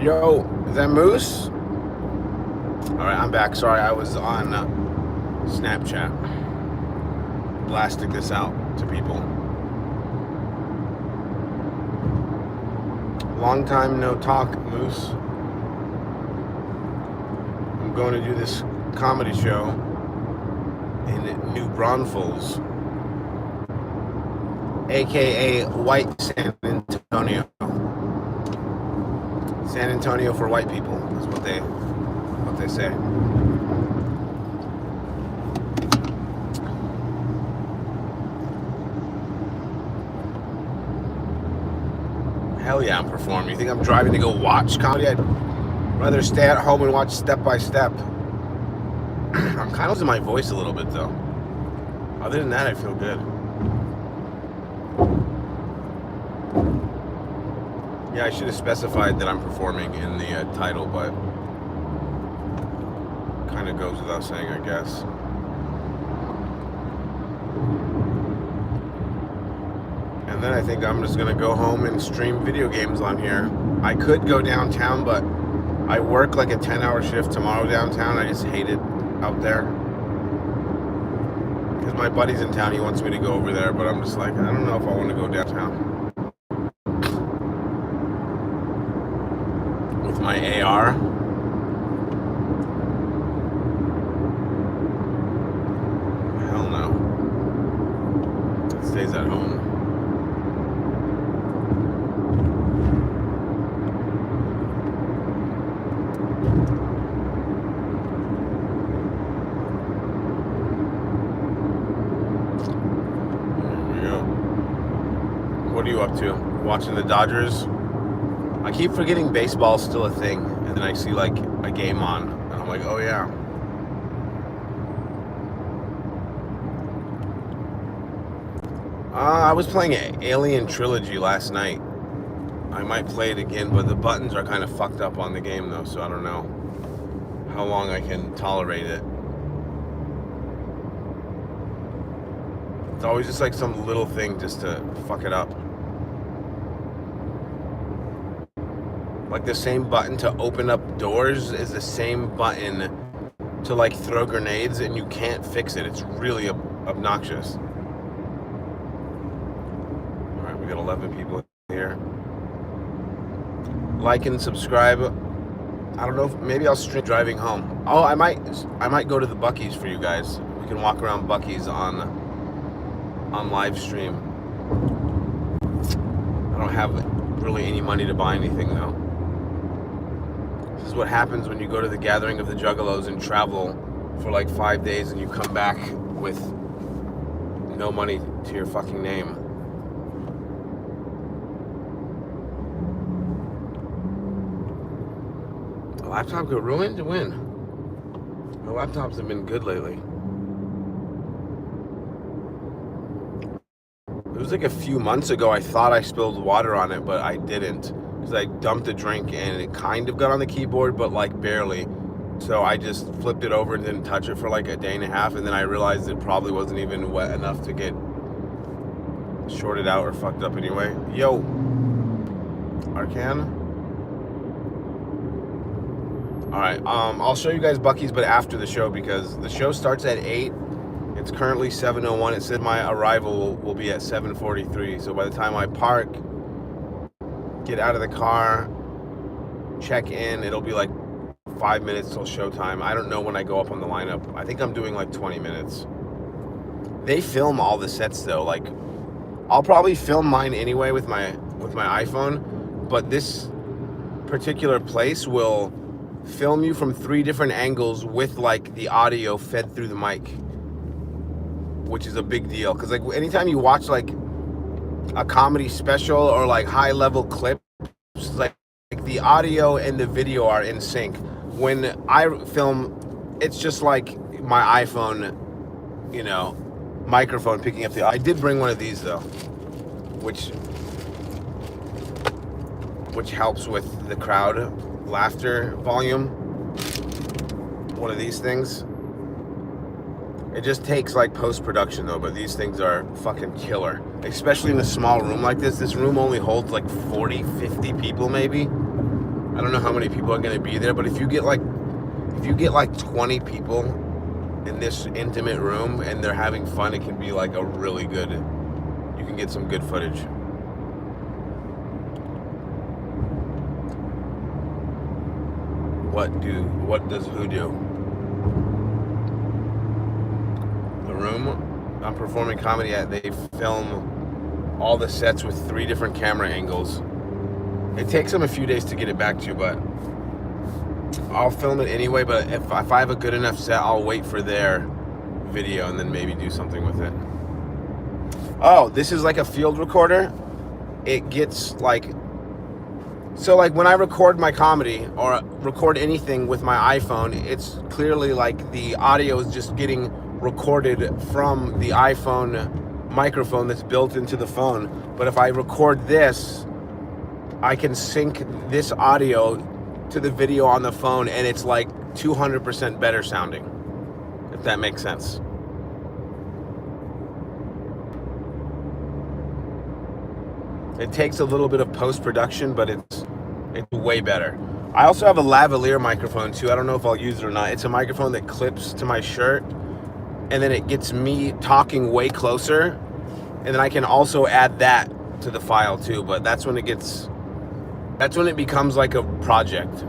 Yo, is that Moose? All right, I'm back. Sorry, I was on Snapchat blasting this out to people. Long time no talk, Moose. I'm going to do this comedy show in New Braunfels, aka White San Antonio. San Antonio for white people is what they say. Hell yeah, I'm performing. You think I'm driving to go watch comedy? I'd rather stay at home and watch Step by Step. I'm kind of losing my voice a little bit though. Other than that, I feel good. Yeah, I should have specified that I'm performing in the title, but kind of goes without saying, I guess. And then I think I'm just gonna go home and stream video games on here. I could go downtown, but I work like a 10-hour shift tomorrow downtown. I just hate it out there. Because my buddy's in town, he wants me to go over there, but I'm just like, I don't know if I want to go downtown. With my AR. Hell no. It stays at home. What are you up to? Watching the Dodgers? I keep forgetting baseball's still a thing, and then I see like a game on, and I'm like, oh yeah. I was playing Alien Trilogy last night. I might play it again, but the buttons are kind of fucked up on the game though, so I don't know how long I can tolerate it. It's always just like some little thing just to fuck it up. Like the same button to open up doors is the same button to like throw grenades, and you can't fix it. It's really obnoxious. All right, we got 11 people here. Like and subscribe. I don't know if maybe I'll stream driving home. Oh, I might go to the Buc-ee's for you guys. We can walk around Buc-ee's on live stream. I don't have really any money to buy anything though. This is what happens when you go to the gathering of the Juggalos and travel for like 5 days and you come back with no money to your fucking name. A laptop got ruined? When? My laptops have been good lately. It was like a few months ago I thought I spilled water on it, but I didn't. Because I dumped a drink and it kind of got on the keyboard, but like barely. So I just flipped it over and didn't touch it for like a day and a half, and then I realized it probably wasn't even wet enough to get shorted out or fucked up anyway. Yo, Arcan. Alright, I'll show you guys Buc-ee's, but after the show, because the show starts at 8. It's currently 7:01. It said my arrival will be at 7:43. So by the time I park, get out of the car, check in, it'll be like 5 minutes till showtime. I don't know when I go up on the lineup. I think I'm doing like 20 minutes. They film all the sets though. Like, I'll probably film mine anyway with my iPhone, but this particular place will film you from 3 different angles with like the audio fed through the mic, which is a big deal. Because like anytime you watch like a comedy special or like high level clips, like the audio and the video are in sync. When I film, it's just like my iPhone, you know, microphone picking up the. I did bring one of these though, which helps with the crowd laughter volume. One of these things. It just takes like post-production though, but these things are fucking killer. Especially in a small room like this. This room only holds like 40, 50 people maybe. I don't know how many people are going to be there, but if you get like 20 people in this intimate room and they're having fun, it can be like a really good, you can get some good footage. What does who do? The room I'm performing comedy at, they film all the sets with 3 different camera angles. It takes them a few days to get it back to you, but I'll film it anyway. But if I have a good enough set, I'll wait for their video and then maybe do something with it. Oh, this is like a field recorder. It gets like, so like when I record my comedy or record anything with my iPhone, it's clearly like the audio is just getting recorded from the iPhone microphone that's built into the phone. But if I record this, I can sync this audio to the video on the phone, and it's like 200% better sounding, if that makes sense. It takes a little bit of post-production, but it's way better. I also have a lavalier microphone too. I don't know if I'll use it or not. It's a microphone that clips to my shirt, and then it gets me talking way closer, and then I can also add that to the file too. But that's when it becomes like a project.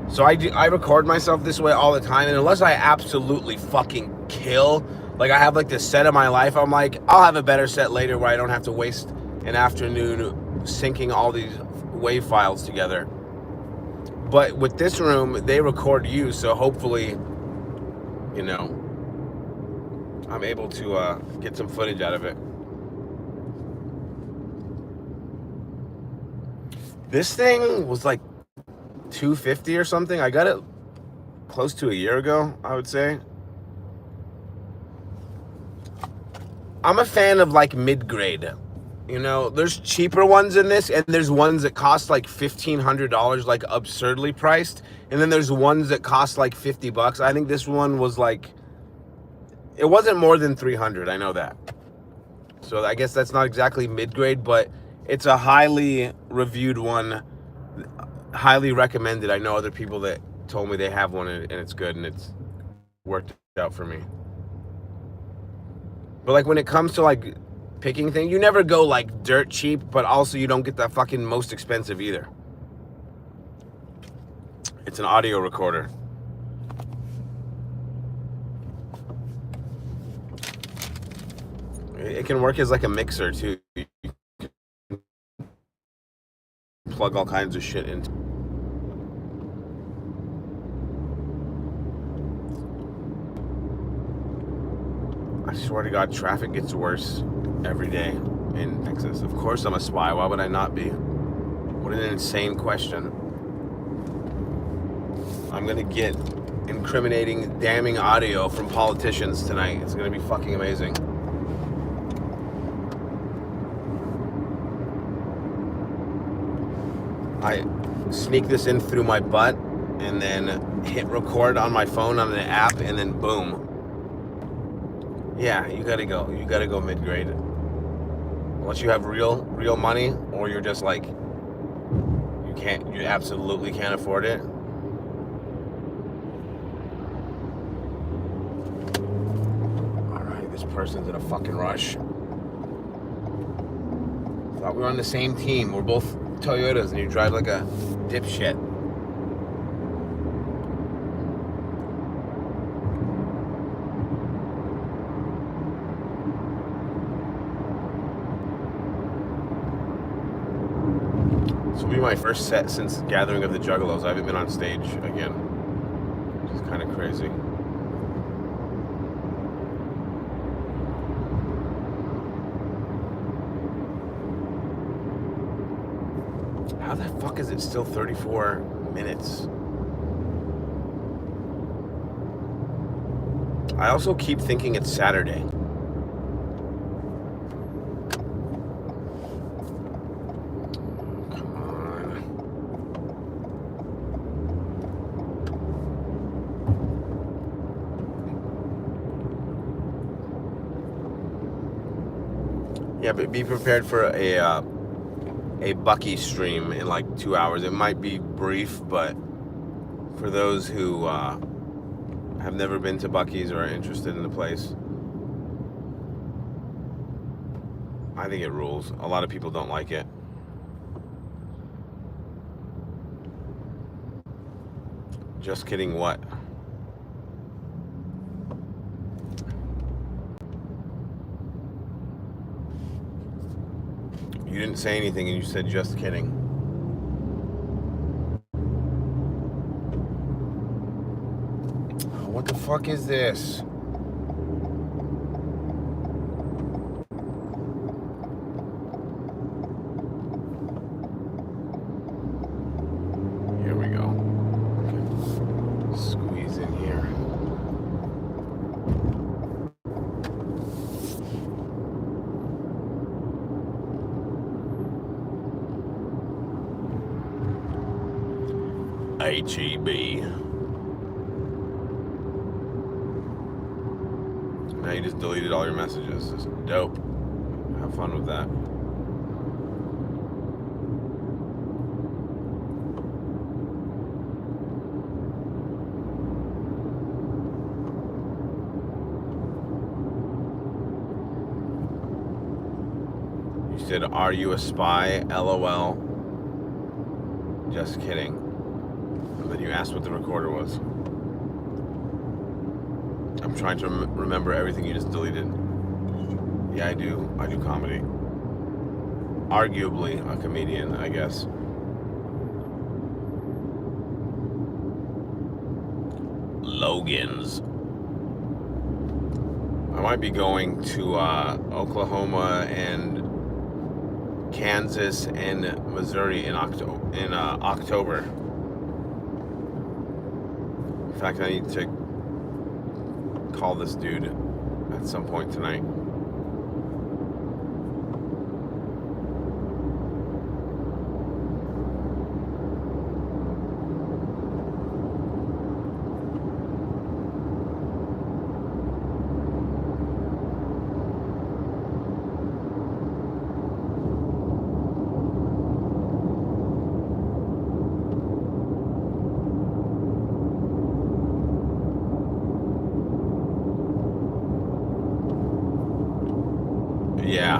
So I record myself this way all the time, and unless I absolutely fucking kill, like I have like the set of my life, I'm like, I'll have a better set later where I don't have to waste an afternoon syncing all these WAV files together. But with this room, they record you, so hopefully, you know, I'm able to get some footage out of it. This thing was like $250 or something. I got it close to a year ago, I would say. I'm a fan of like mid-grade. You know, there's cheaper ones in this, and there's ones that cost like $1,500, like absurdly priced. And then there's ones that cost like $50. I think this one was like, it wasn't more than $300. I know that. So I guess that's not exactly mid-grade, but it's a highly reviewed one, highly recommended. I know other people that told me they have one and it's good, and it's worked out for me. But like when it comes to like picking things, you never go like dirt cheap, but also you don't get the fucking most expensive either. It's an audio recorder. It can work as like a mixer too. You can plug all kinds of shit into. I swear to God, traffic gets worse every day in Texas. Of course I'm a spy. Why would I not be? What an insane question. I'm gonna get incriminating, damning audio from politicians tonight. It's gonna be fucking amazing. I sneak this in through my butt and then hit record on my phone on an app, and then boom. Yeah, you gotta go mid-grade. Unless you have real money, or you're just like, you absolutely can't afford it. Alright, this person's in a fucking rush. Thought we were on the same team. We're both Toyotas, and you drive like a dipshit. This will be my first set since Gathering of the Juggalos. I haven't been on stage again, which is kind of crazy. How the fuck is it still 34 minutes? I also keep thinking it's Saturday. Come on. Yeah, but be prepared for a a Bucky stream in like 2 hours. It might be brief, but for those who have never been to Bucky's or are interested in the place, I think it rules. A lot of people don't like it. Just kidding, what? You didn't say anything and you said just kidding. Oh, what the fuck is this? Here we go. Okay. Squeeze in here. HEB. Now you just deleted all your messages. It's dope. Have fun with that. You said, "Are you a spy? LOL." Just kidding. And then you asked what the recorder was. I'm trying to remember everything you just deleted. Yeah, I do. I do comedy. Arguably a comedian, I guess. Logan's. I might be going to Oklahoma and Kansas and Missouri in October. In fact, I need to call this dude at some point tonight. Yeah.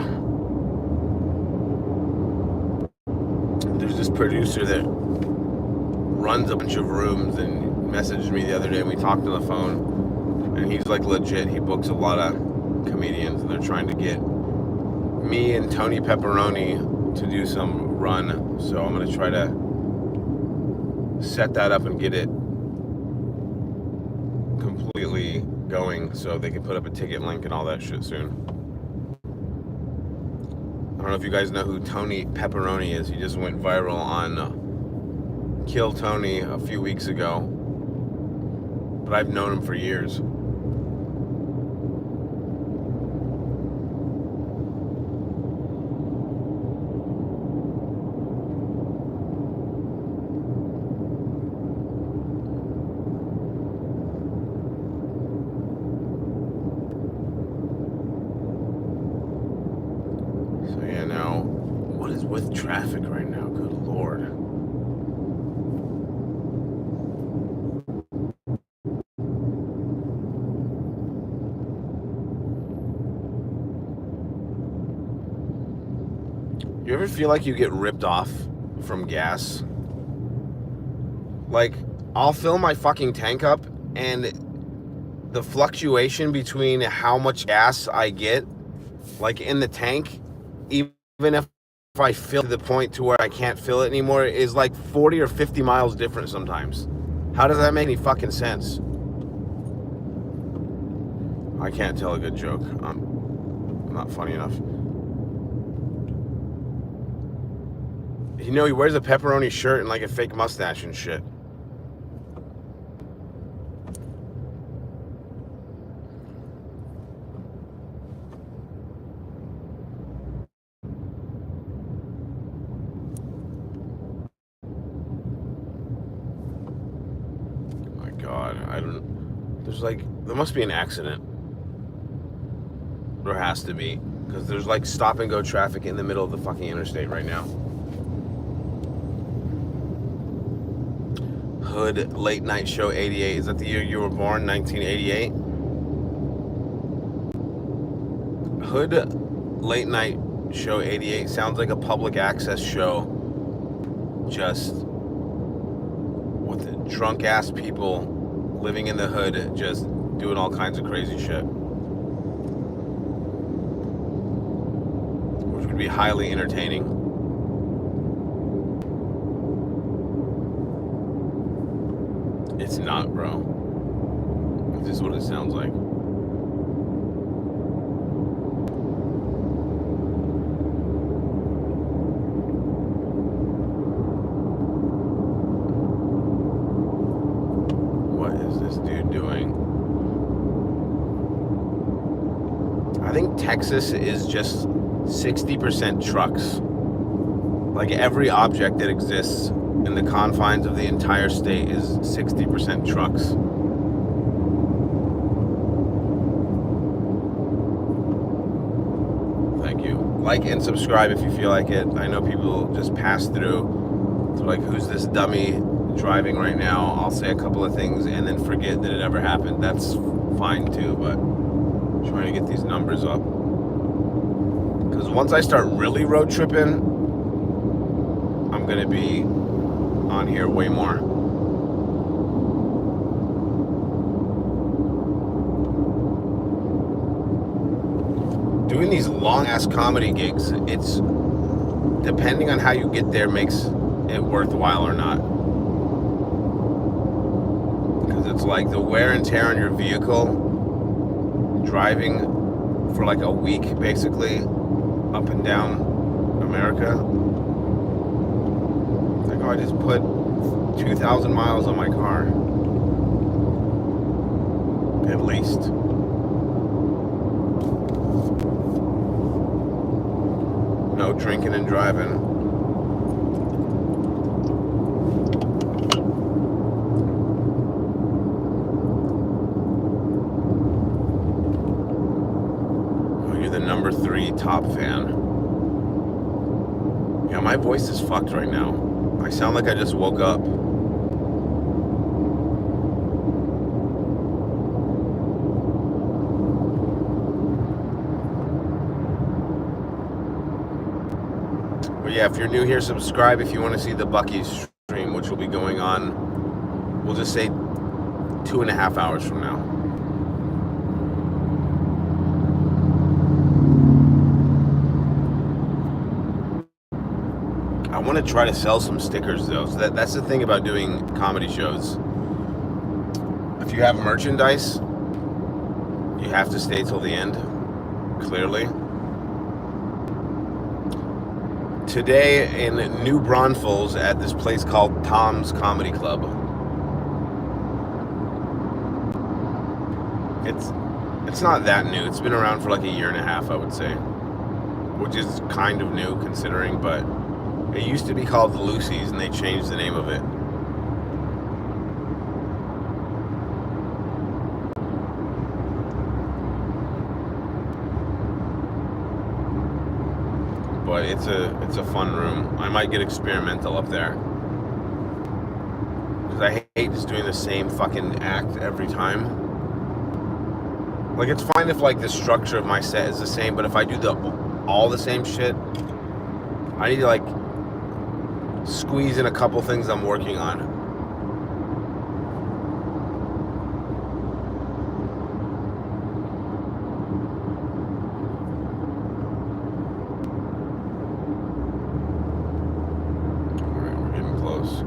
There's this producer that runs a bunch of rooms and messaged me the other day and we talked on the phone, and he's like legit. He books a lot of comedians and they're trying to get me and Tony Pepperoni to do some run. So I'm going to try to set that up and get it completely going so they can put up a ticket link and all that shit soon. I don't know if you guys know who Tony Pepperoni is. He just went viral on Kill Tony a few weeks ago. But I've known him for years. With traffic right now, good lord. You ever feel like you get ripped off from gas? Like, I'll fill my fucking tank up and the fluctuation between how much gas I get, like in the tank, even if I fill to the point to where I can't fill it anymore, is like 40 or 50 miles different sometimes. How does that make any fucking sense? I can't tell a good joke. I'm not funny enough. You know, he wears a pepperoni shirt and like a fake mustache and shit. God, there's like, there must be an accident. There has to be, because there's like stop and go traffic in the middle of the fucking interstate right now. Hood Late Night Show 88. Is that the year you were born? 1988? Hood Late Night Show 88 sounds like a public access show, just with drunk ass people living in the hood, just doing all kinds of crazy shit, which would be highly entertaining. It's not, bro. This is what it sounds like. What is this dude doing? I think Texas is just 60% trucks. Like every object that exists in the confines of the entire state is 60% trucks. Thank you. Like and subscribe if you feel like it. I know people just pass through. They're like, who's this dummy driving right now? I'll say a couple of things and then forget that it ever happened. That's fine too, but I'm trying to get these numbers up. Because once I start really road tripping, I'm going to be on here way more. Doing these long ass comedy gigs, it's depending on how you get there makes it worthwhile or not. Because it's like the wear and tear on your vehicle, driving for like a week basically up and down America. Like, oh, I just put 2,000 miles on my car. At least. No drinking and driving. Oh, you're the number 3 top fan. Yeah, my voice is fucked right now. I sound like I just woke up. But yeah, if you're new here, subscribe if you want to see the Buc-ee's stream, which will be going on, we'll just say 2.5 hours from now. I want to try to sell some stickers though. So that's the thing about doing comedy shows. If you have merchandise, you have to stay till the end, clearly. Today in New Braunfels at this place called Tom's Comedy Club. It's not that new. It's been around for like a year and a half, I would say. Which is kind of new considering, but it used to be called Lucy's and they changed the name of it. But it's a fun room. I might get experimental up there. Because I hate just doing the same fucking act every time. Like, it's fine if like the structure of my set is the same, but if I do all the same shit, I need to like squeeze in a couple things I'm working on. Alright, we're getting close.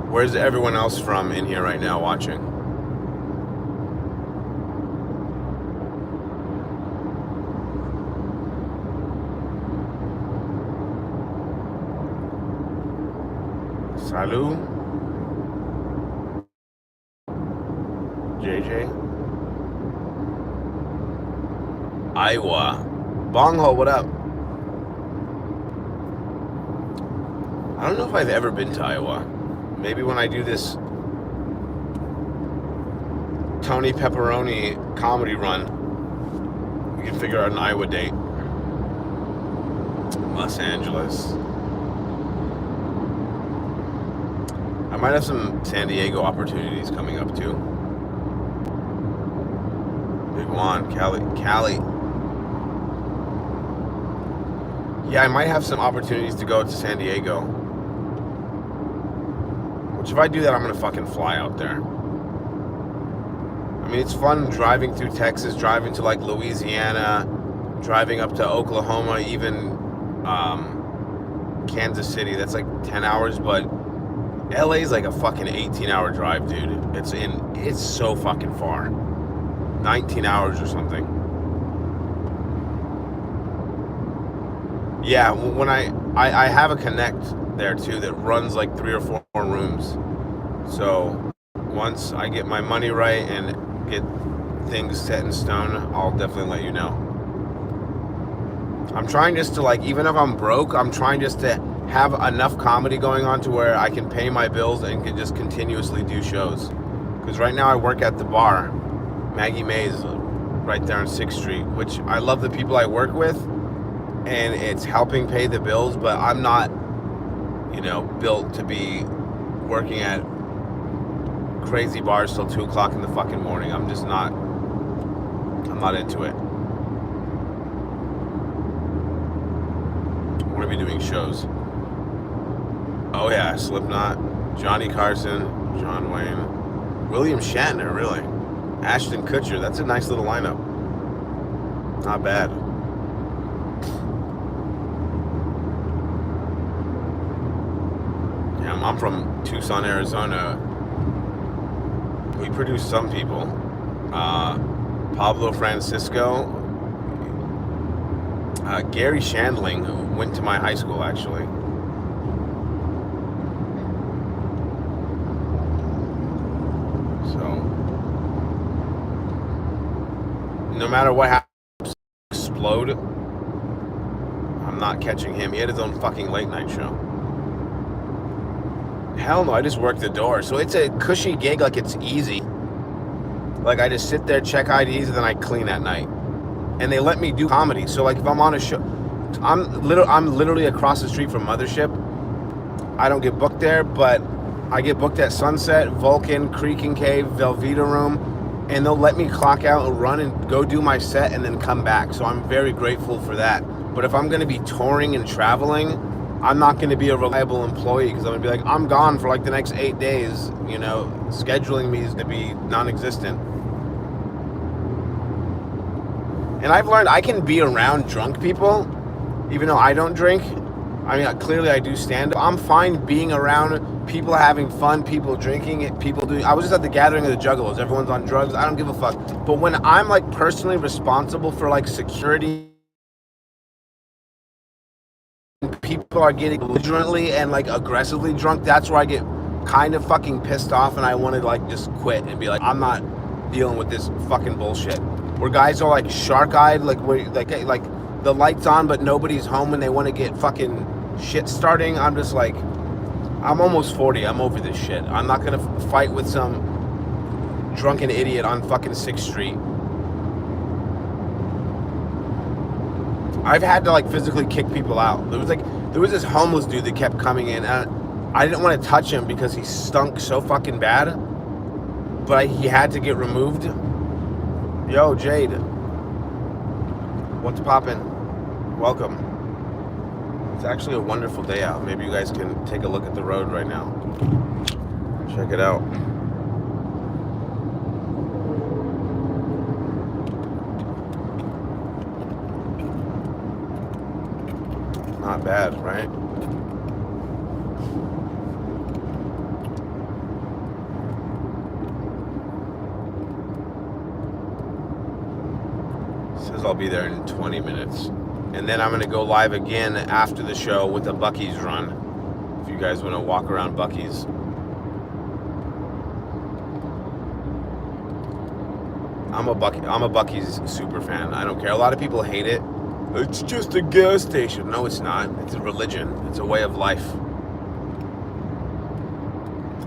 Where's everyone else from in here right now watching? Salut. JJ. Iowa. Bongho, what up? I don't know if I've ever been to Iowa. Maybe when I do this Tony Pepperoni comedy run, we can figure out an Iowa date. Los Angeles. I might have some San Diego opportunities coming up too. Big Juan, Cali. Yeah, I might have some opportunities to go to San Diego. Which if I do that, I'm gonna fucking fly out there. I mean, it's fun driving through Texas, driving to like Louisiana, driving up to Oklahoma, even Kansas City. That's like 10 hours, but LA's like a fucking 18-hour drive, dude. It's so fucking far. 19 hours or something. Yeah, when I have a Connect there too that runs like 3 or 4 rooms. So once I get my money right and get things set in stone, I'll definitely let you know. I'm trying just to like, even if I'm broke, I'm trying just to have enough comedy going on to where I can pay my bills and can just continuously do shows. Because right now I work at the bar, Maggie Mae's, right there on 6th Street, which I love the people I work with, and it's helping pay the bills, but I'm not, built to be working at crazy bars till 2 o'clock in the fucking morning. I'm not into it. I want to be doing shows. Oh yeah, Slipknot, Johnny Carson, John Wayne, William Shatner, really. Ashton Kutcher, that's a nice little lineup. Not bad. Yeah, I'm from Tucson, Arizona. We produce some people. Pablo Francisco, Gary Shandling, who went to my high school actually. So, no matter what happens, explode, I'm not catching him. He had his own fucking late night show. Hell no, I just work the door. So it's a cushy gig, like it's easy. Like I just sit there, check IDs, and then I clean at night. And they let me do comedy. So like if I'm on a show, I'm literally across the street from Mothership. I don't get booked there, but I get booked at Sunset, Vulcan, Creek and Cave, Velveeta Room, and they'll let me clock out and run and go do my set and then come back. So I'm very grateful for that. But if I'm going to be touring and traveling, I'm not going to be a reliable employee because I'm going to be like, I'm gone for like the next 8 days. Scheduling me is going to be non-existent. And I've learned I can be around drunk people, even though I don't drink. I mean, clearly I do stand up. I'm fine being around people having fun, people drinking it, people doing... I was just at the gathering of the Juggalos. Everyone's on drugs. I don't give a fuck. But when I'm like personally responsible for like security, people are getting belligerently and like aggressively drunk, that's where I get kind of fucking pissed off and I want to like just quit and be like, I'm not dealing with this fucking bullshit. Where guys are like shark-eyed, like the light's on but nobody's home and they want to get fucking shit starting. I'm just like, I'm almost 40. I'm over this shit. I'm not gonna fight with some drunken idiot on fucking 6th Street. I've had to like physically kick people out. There was this homeless dude that kept coming in and I didn't want to touch him because he stunk so fucking bad, but he had to get removed. Yo, Jade. What's poppin'? Welcome. It's actually a wonderful day out. Maybe you guys can take a look at the road right now. Check it out. Not bad, right? Says I'll be there in 20 minutes. And then I'm going to go live again after the show with a Buc-ee's run. If you guys want to walk around Buc-ee's. I'm a Buc-ee's super fan. I don't care. A lot of people hate it. It's just a gas station. No, it's not. It's a religion. It's a way of life.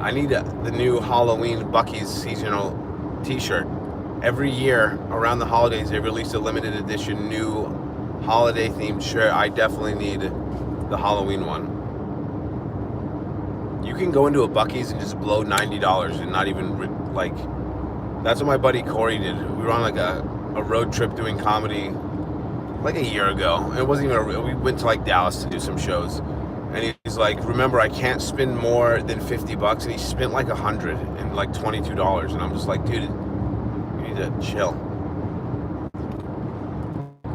I need the new Halloween Buc-ee's seasonal t-shirt. Every year around the holidays, they release a limited edition new holiday themed shirt, I definitely need the Halloween one. You can go into a Buc-ee's and just blow $90 and not even like. That's what my buddy Corey did. We were on like a road trip doing comedy like a year ago. It wasn't even we went to like Dallas to do some shows. And he's like, remember, I can't spend more than $50. And he spent like $100 and like $22. And I'm just like, dude, you need to chill.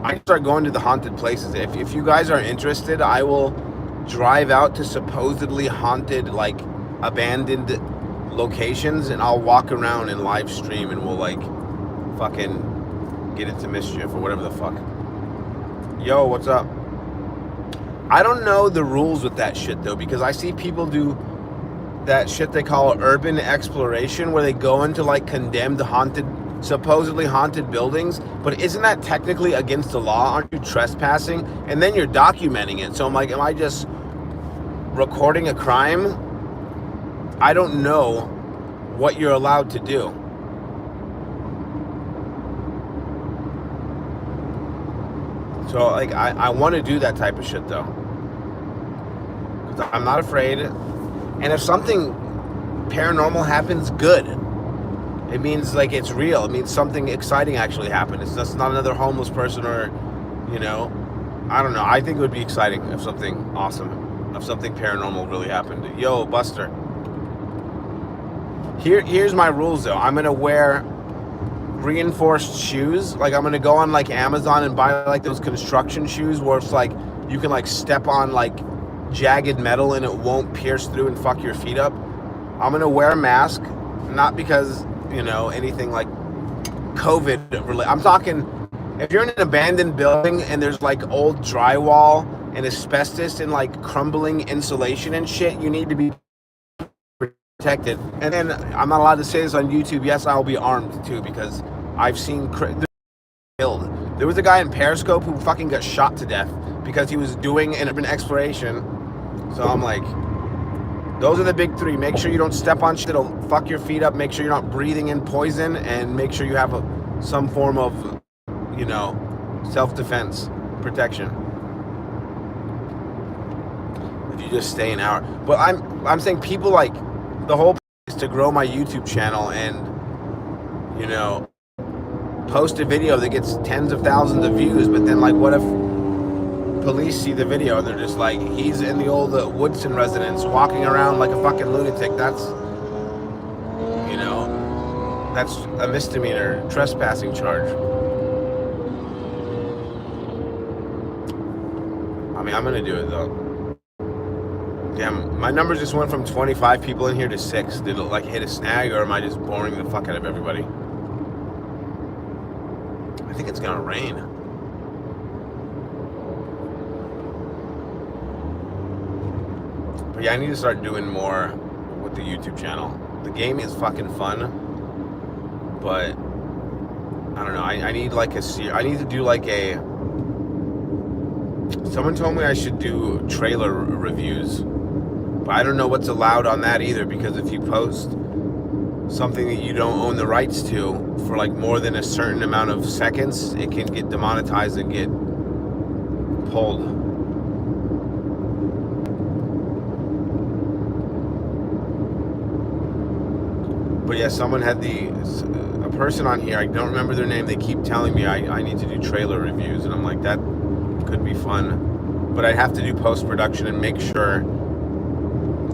I start going to the haunted places. If you guys are interested, I will drive out to supposedly haunted, like abandoned locations, and I'll walk around and live stream, and we'll like fucking get into mischief or whatever the fuck. Yo, what's up? I don't know the rules with that shit though, because I see people do that shit they call urban exploration, where they go into like condemned supposedly haunted buildings, but isn't that technically against the law? Aren't you trespassing? And then you're documenting it. So I'm like, am I just recording a crime? I don't know what you're allowed to do. So like, I want to do that type of shit though, because I'm not afraid. And if something paranormal happens, good. It means like it's real. It means something exciting actually happened. It's just not another homeless person, or, you know, I don't know. I think it would be exciting if something awesome, if something paranormal really happened. Yo, Buster. Here's my rules though. I'm gonna wear reinforced shoes. Like I'm gonna go on like Amazon and buy like those construction shoes where it's like you can like step on like jagged metal and it won't pierce through and fuck your feet up. I'm gonna wear a mask, not because, you know, anything like COVID related. I'm talking, if you're in an abandoned building and there's like old drywall and asbestos and like crumbling insulation and shit, you need to be protected. And then I'm not allowed to say this on YouTube. Yes, I will be armed too, because I've seen killed. There was a guy in Periscope who fucking got shot to death because he was doing an urban exploration. So I'm like, those are the big three. Make sure you don't step on shit that'll fuck your feet up. Make sure you're not breathing in poison, and make sure you have some form of, you know, self-defense protection. If you just stay an hour. But I'm saying people, like, the whole point is to grow my YouTube channel and, you know, post a video that gets tens of thousands of views. But then, like, what if police see the video and they're just like, he's in the old Woodson residence walking around like a fucking lunatic? That's, you know, that's a misdemeanor trespassing charge. I mean, I'm gonna do it though. Damn, my numbers just went from 25 people in here to 6. Did it like hit a snag, or am I just boring the fuck out of everybody? I think it's gonna rain. But yeah, I need to start doing more with the YouTube channel. The game is fucking fun, but I don't know. I need like I need to do like a. Someone told me I should do trailer reviews, but I don't know what's allowed on that either, because if you post something that you don't own the rights to for like more than a certain amount of seconds, it can get demonetized and get pulled. But yeah, someone had a person on here, I don't remember their name, they keep telling me I need to do trailer reviews, and I'm like, that could be fun, but I'd have to do post-production and make sure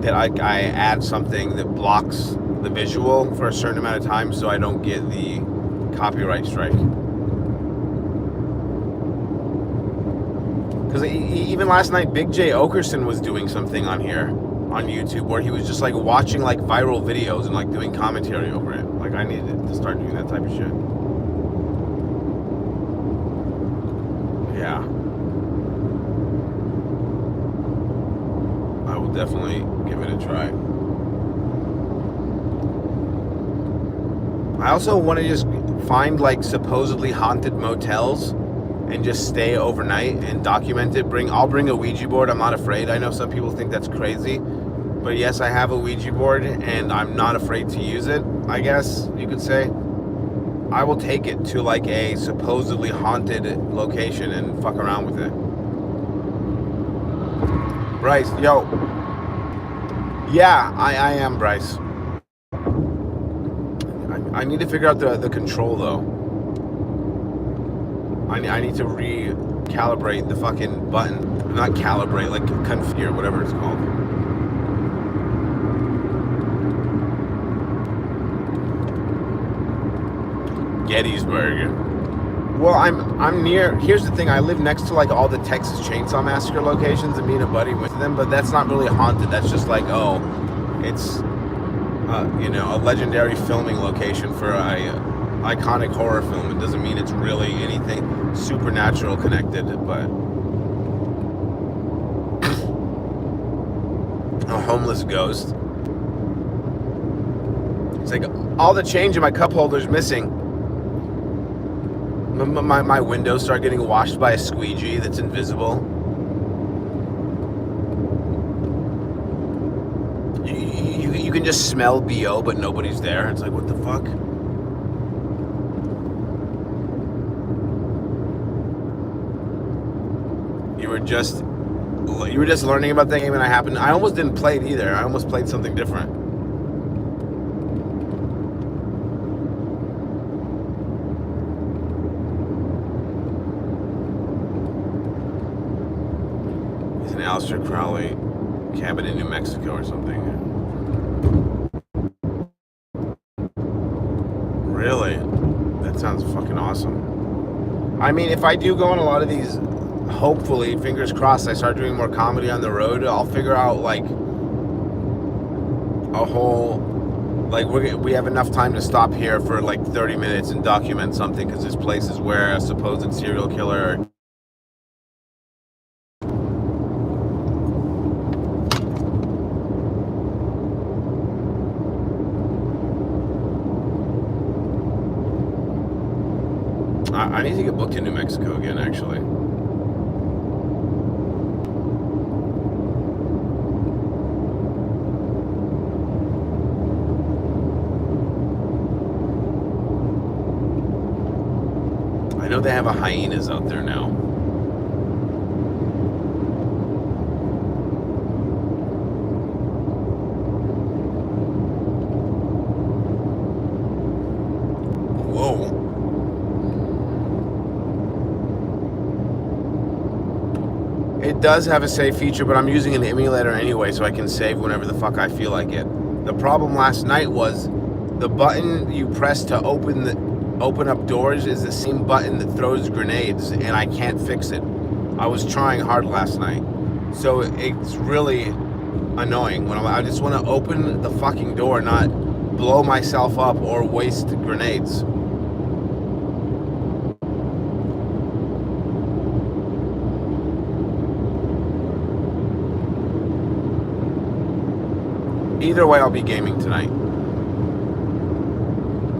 that I add something that blocks the visual for a certain amount of time so I don't get the copyright strike. Because even last night, Big J Okerson was doing something on here on YouTube where he was just like watching like viral videos and like doing commentary over it. Like, I needed to start doing that type of shit. Yeah. I will definitely give it a try. I also want to just find like supposedly haunted motels and just stay overnight and document it. I'll bring a Ouija board. I'm not afraid. I know some people think that's crazy, but yes, I have a Ouija board and I'm not afraid to use it, I guess you could say. I will take it to like a supposedly haunted location and fuck around with it. Bryce, yo. Yeah, I am Bryce. I need to figure out the control though. I need to recalibrate the fucking button. Not calibrate, like configure, whatever it's called. Gettysburg. Well, I'm near. Here's the thing. I live next to like all the Texas Chainsaw Massacre locations, and me and a buddy went to them. But that's not really haunted. That's just like, oh, it's a legendary filming location for a iconic horror film. It doesn't mean it's really anything supernatural connected, but a homeless ghost. It's like all the change in my cup holder's missing. My windows start getting washed by a squeegee that's invisible. You can just smell BO, but nobody's there. It's like, what the fuck? You were just learning about that game, and I almost didn't play it either. I almost played something different. It's an Aleister Crowley cabin in New Mexico or something. Really? That sounds fucking awesome. I mean, if I do go on a lot of these, hopefully, fingers crossed, I start doing more comedy on the road, I'll figure out like a whole, like we have enough time to stop here for like 30 minutes and document something, because this place is where a supposed serial killer. I need to get booked in New Mexico again, actually. I know they have a hyenas out there now. Whoa. It does have a save feature, but I'm using an emulator anyway, so I can save whenever the fuck I feel like it. The problem last night was the button you press to open up doors is the same button that throws grenades, and I can't fix it. I was trying hard last night, so it's really annoying when I just want to open the fucking door, not blow myself up or waste grenades. Either way, I'll be gaming tonight.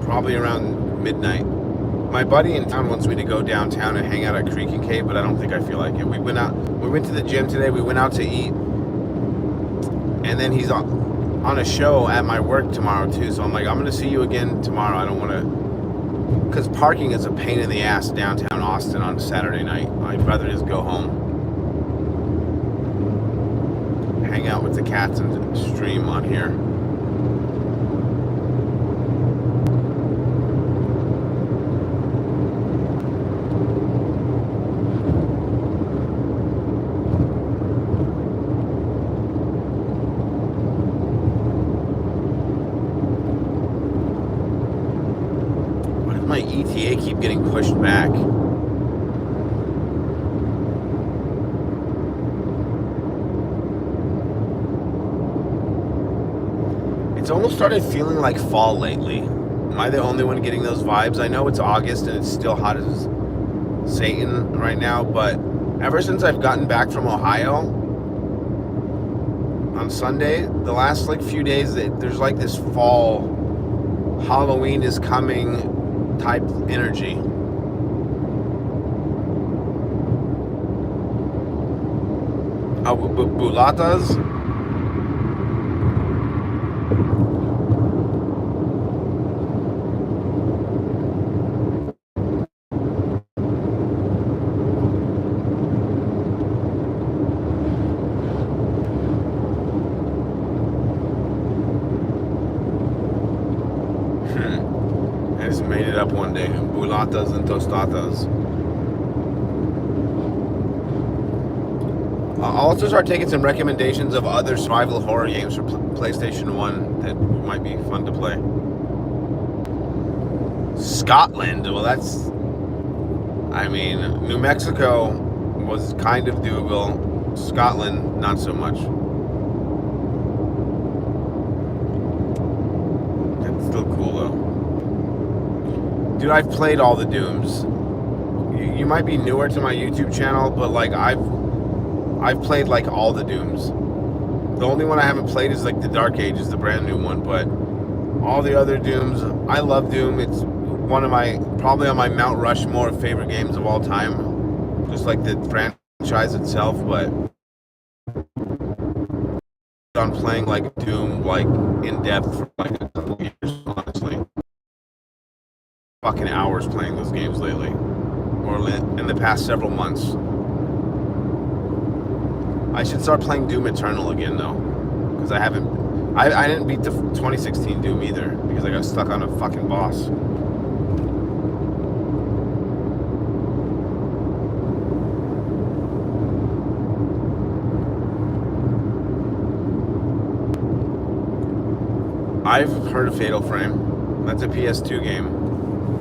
Probably around midnight. My buddy in town wants me to go downtown and hang out at Creek and Cave, but I don't think I feel like it. We went to the gym today, we went out to eat, and then he's on a show at my work tomorrow too, so I'm like, I'm gonna see you again tomorrow. I don't want to, because parking is a pain in the ass downtown Austin on Saturday night. I'd rather just go home, hang out with the cats and stream on here. Why does my ETA keep getting pushed back? It's almost started feeling like fall lately. Am I the only one getting those vibes? I know it's August and it's still hot as Satan right now, but ever since I've gotten back from Ohio on Sunday, the last like few days, there's like this fall, Halloween is coming type energy. Bulatas? I just made it up one day. Mulatas and tostadas. I'll also start taking some recommendations of other survival horror games for PlayStation 1 that might be fun to play. Scotland. Well, that's... I mean, New Mexico was kind of doable. Scotland, not so much. It's still cool, though. Dude, I've played all the Dooms. You might be newer to my YouTube channel, but, like, I've played, like, all the Dooms. The only one I haven't played is, like, the Dark Ages, the brand new one, but all the other Dooms, I love Doom. It's one of my, probably on my Mount Rushmore of favorite games of all time. Just like the franchise itself, but on playing, like, Doom, like, in depth for, like, a couple years, honestly. Fucking hours playing those games lately. Or in the past several months. I should start playing Doom Eternal again, though, because I didn't beat the 2016 Doom either, because I got stuck on a fucking boss. I've heard of Fatal Frame. That's a PS2 game.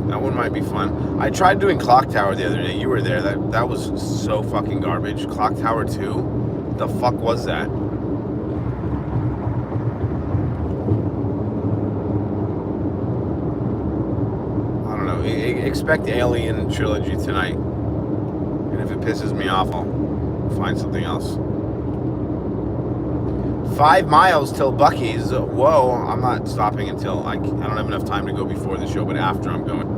That one might be fun. I tried doing Clock Tower the other day. You were there. That was so fucking garbage. Clock Tower 2? The fuck was that? I don't know. Expect Alien Trilogy tonight. And if it pisses me off, I'll find something else. 5 miles till Buc-ee's. Whoa, I'm not stopping until I don't have enough time to go before the show, but after I'm going.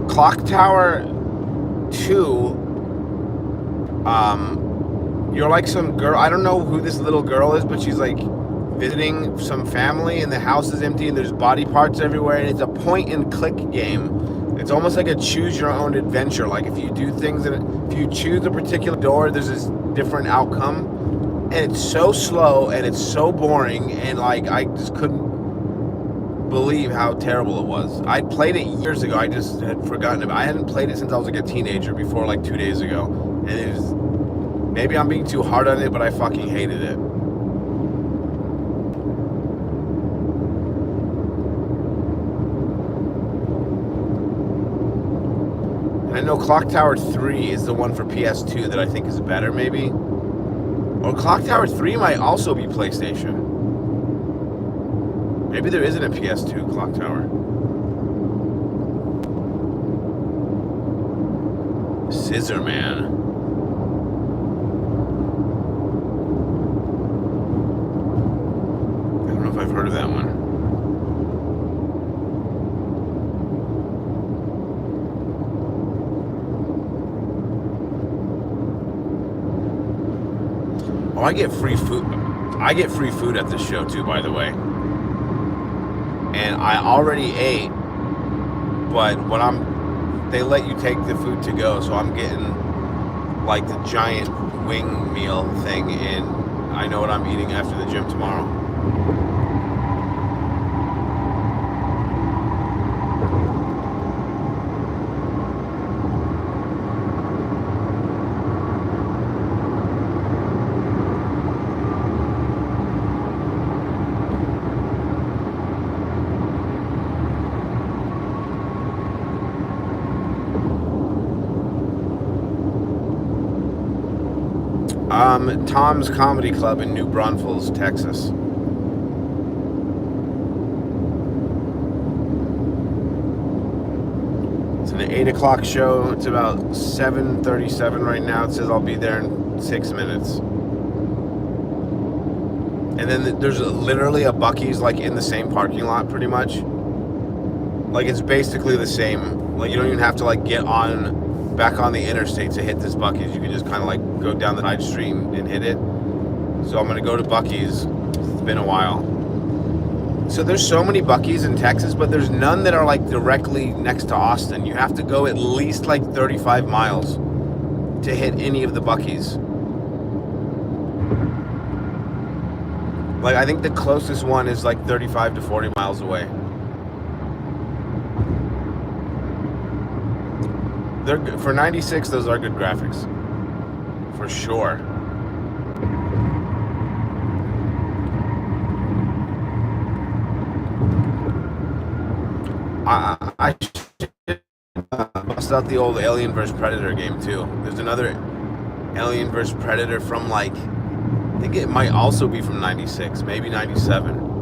Clock Tower 2, you're like some girl, I don't know who this little girl is, but she's like visiting some family and the house is empty and there's body parts everywhere, and it's a point and click game. It's almost like a choose your own adventure. Like if you do things, and if you choose a particular door, there's this different outcome, and it's so slow and it's so boring, and like I just couldn't believe how terrible it was. I played it years ago. I just had forgotten about it. I hadn't played it since I was like a teenager, before like 2 days ago, and it was, maybe I'm being too hard on it, but I fucking hated it. I know Clock Tower 3 is the one for PS2 that I think is better, maybe. Or Clock Tower 3 might also be PlayStation. Maybe there isn't a PS2 Clock Tower. Scissor Man. I don't know if I've heard of that one. Oh, I get free food. I get free food at this show too, by the way. And I already ate, but they let you take the food to go, so I'm getting like the giant wing meal thing, and I know what I'm eating after the gym tomorrow. Tom's Comedy Club in New Braunfels, Texas. It's an 8 o'clock show. It's about 7:37 right now. It says I'll be there in 6 minutes. And then there's literally a Buc-ee's like in the same parking lot, pretty much. Like it's basically the same. Like you don't even have to like get back on the interstate to hit this Buc-ee's. You can just kind of like go down the side street and hit it. So I'm gonna go to Buc-ee's. It's been a while. So there's so many Buc-ee's in Texas, but there's none that are like directly next to Austin. You have to go at least like 35 miles to hit any of the Buc-ee's. Like, I think the closest one is like 35 to 40 miles away. They're good. For 96, those are good graphics. For sure. I bust out the old Alien vs Predator game too. There's another Alien vs Predator from like, I think it might also be from 96, maybe 97.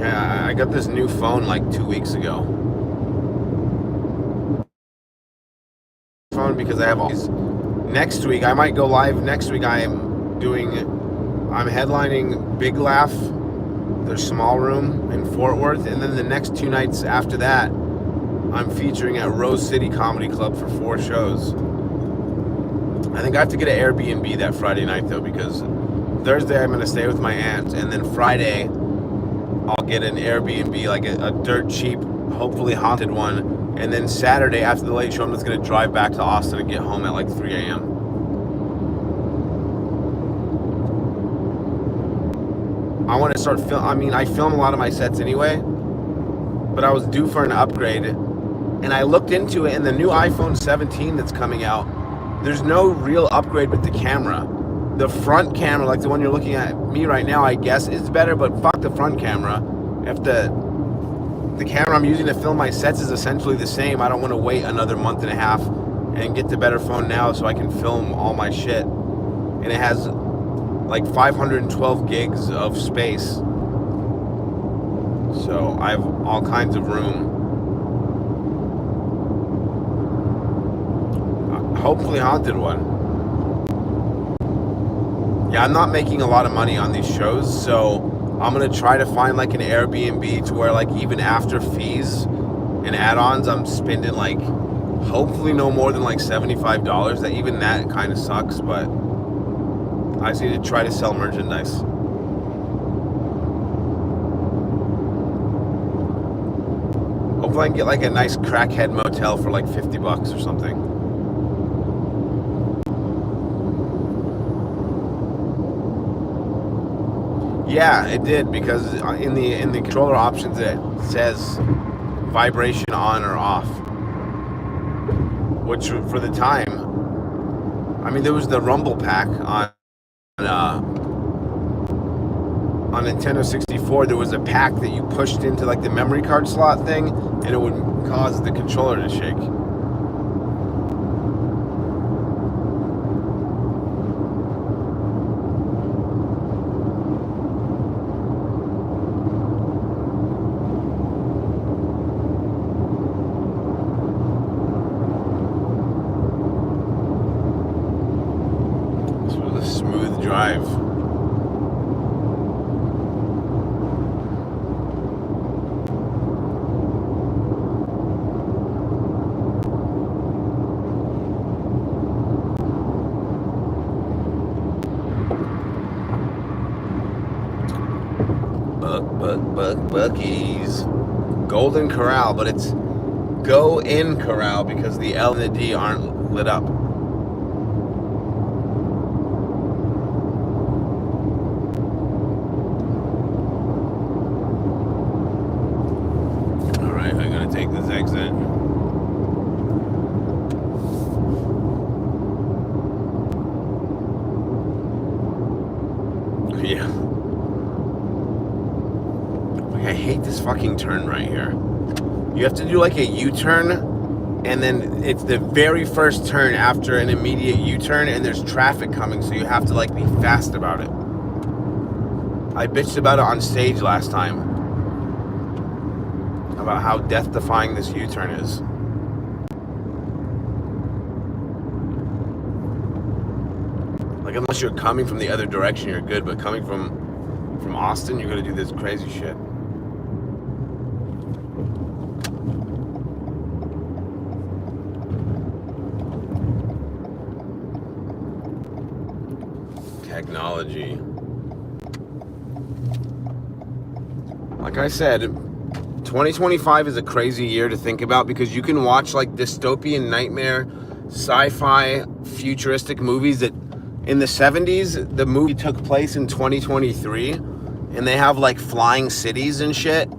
I got this new phone like 2 weeks ago. Phone because I have all these. Next week, I might go live. Next week, I'm headlining Big Laugh, their small room in Fort Worth, and then the next 2 nights after that, I'm featuring at Rose City Comedy Club for 4 shows. I think I have to get an Airbnb that Friday night though, because Thursday I'm going to stay with my aunt, and then Friday I'll get an Airbnb, like a dirt cheap, hopefully haunted one. And then Saturday after the late show, I'm just going to drive back to Austin and get home at like 3 a.m. I want to start I film a lot of my sets anyway, but I was due for an upgrade. And I looked into it, and the new iPhone 17 that's coming out, there's no real upgrade with the camera. The front camera, like the one you're looking at me right now, I guess is better, but fuck the front camera. If the camera I'm using to film my sets is essentially the same, I don't want to wait another month and a half and get the better phone now so I can film all my shit. And it has like 512 gigs of space. So I have all kinds of room. Hopefully haunted one. Yeah, I'm not making a lot of money on these shows, so I'm going to try to find like an Airbnb to where like even after fees and add-ons, I'm spending like hopefully no more than like $75. That even that kind of sucks, but I just need to try to sell merchandise. Hopefully I can get like a nice crackhead motel for like $50 or something. Yeah, it did, because in the controller options it says vibration on or off, which for the time, I mean, there was the Rumble Pack on Nintendo 64. There was a pack that you pushed into like the memory card slot thing, and it would cause the controller to shake. Smooth drive. Bucky's Golden Corral, but it's Go In Corral because the L and the D aren't lit up. Take this exit. Yeah. I hate this fucking turn right here. You have to do like a U-turn, and then it's the very first turn after an immediate U-turn, and there's traffic coming, so you have to like be fast about it. I bitched about it on stage last time, about how death-defying this U-turn is. Like, unless you're coming from the other direction, you're good, but coming from Austin, you're gonna do this crazy shit. technology. Like I said, 2025 is a crazy year to think about because you can watch like dystopian nightmare sci-fi futuristic movies that in the 70s, the movie took place in 2023 and they have like flying cities and shit.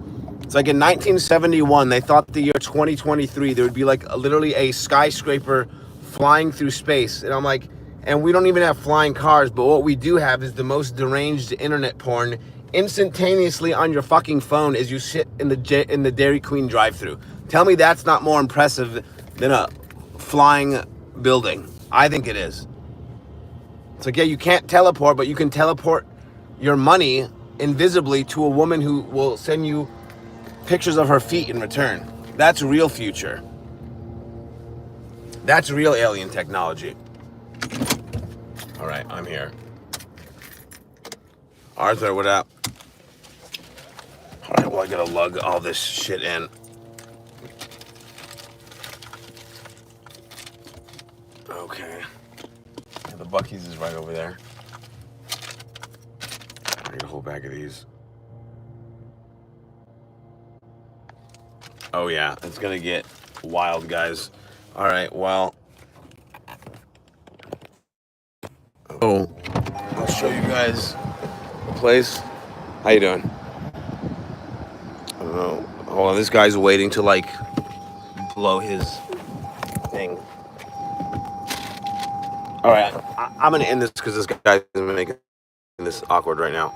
It's like in 1971, they thought the year 2023, there would be like literally a skyscraper flying through space. And I'm like, and we don't even have flying cars, but what we do have is the most deranged internet porn instantaneously on your fucking phone as you sit in the Dairy Queen drive-thru. Tell me that's not more impressive than a flying building. I think it is. It's like, yeah, you can't teleport, but you can teleport your money invisibly to a woman who will send you pictures of her feet in return. That's real future. That's real alien technology. All right, I'm here. Arthur, what up? All right, well, I gotta lug all this shit in. Okay. Yeah, the Buc-ee's is right over there. I get a whole bag of these. Oh yeah, it's gonna get wild, guys. All right, well. Oh, I'll show you guys the place. How you doing? I don't know. Hold on, this guy's waiting to like blow his thing. All right, I'm gonna end this because this guy's making this awkward right now.